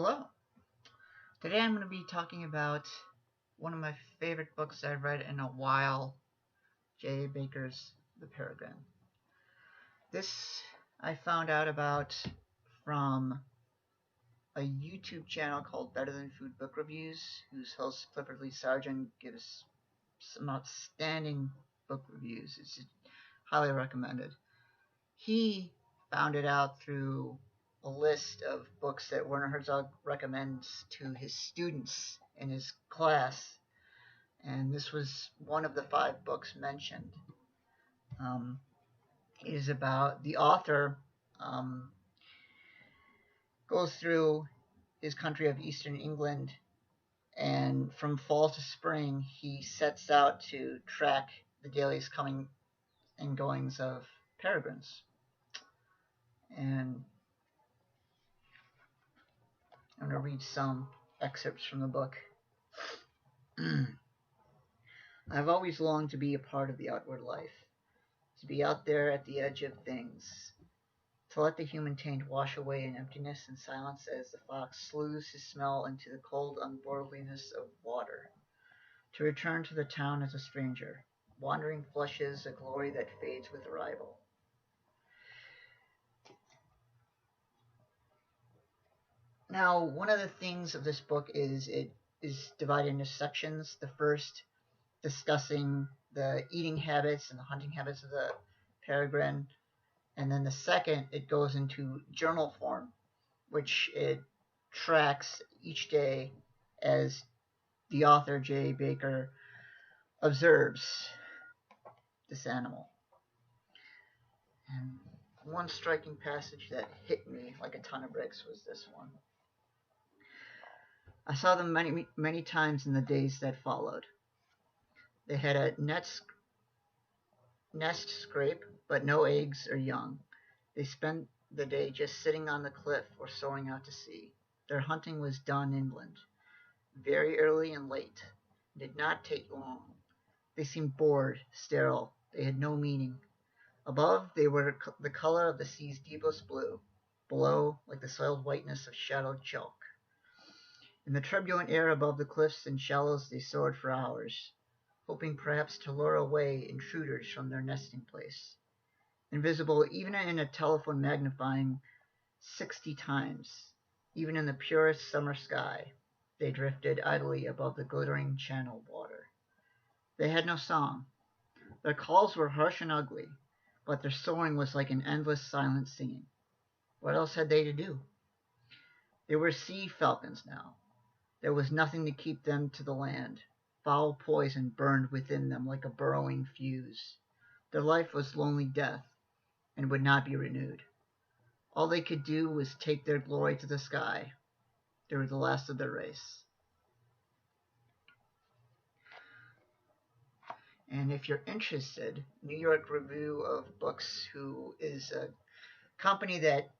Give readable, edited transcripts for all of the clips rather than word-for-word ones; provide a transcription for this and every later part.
Hello. Today I'm going to be talking about one of my favorite books I've read in a while, J.A. Baker's The Peregrine. This I found out about from a YouTube channel called Better Than Food Book Reviews, whose host Clifford Lee Sargent gives some outstanding book reviews. It's highly recommended. He found it out through a list of books that Werner Herzog recommends to his students in his class, and this was one of the 5 books mentioned. It is about the author goes through his country of Eastern England, and from fall to spring he sets out to track the daily coming and goings of peregrines. And I'm going to read some excerpts from the book. I've always longed to be a part of the outward life, to be out there at the edge of things, to let the human taint wash away in emptiness and silence as the fox slews his smell into the cold unworldliness of water, to return to the town as a stranger, wandering flushes a glory that fades with arrival. Now, one of the things of this book is it is divided into sections. The first discussing the eating habits and the hunting habits of the peregrine, and then the second it goes into journal form, which it tracks each day as the author J. Baker observes this animal. And one striking passage that hit me like a ton of bricks was this one. I saw them many times in the days that followed. They had a nest scrape, but no eggs or young. They spent the day just sitting on the cliff or soaring out to sea. Their hunting was done inland, very early and late. It did not take long. They seemed bored, sterile. They had no meaning. Above, they were the color of the sea's deepest blue. Below, like the soiled whiteness of shadowed chalk. In the turbulent air above the cliffs and shallows they soared for hours, hoping perhaps to lure away intruders from their nesting place. Invisible even in a telephone magnifying 60 times, even in the purest summer sky, they drifted idly above the glittering channel water. They had no song. Their calls were harsh and ugly, but their soaring was like an endless silent singing. What else had they to do? They were sea falcons now. There was nothing to keep them to the land. Foul poison burned within them like a burrowing fuse. Their life was lonely death, and would not be renewed. All they could do was take their glory to the sky. They were the last of their race. And if you're interested, New York Review of Books, who is a company that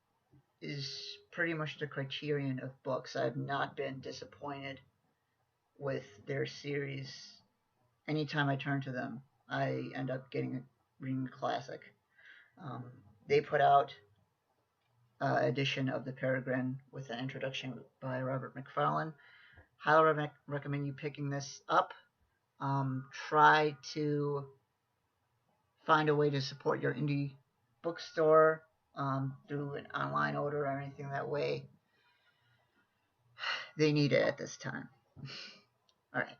is pretty much the criterion of books. I've not been disappointed with their series. Anytime I turn to them, I end up reading a classic. They put out an edition of The Peregrine with an introduction by Robert Macfarlane. Highly recommend you picking this up. Try to find a way to support your indie bookstore through an online order or anything that way. They need it at this time. All right.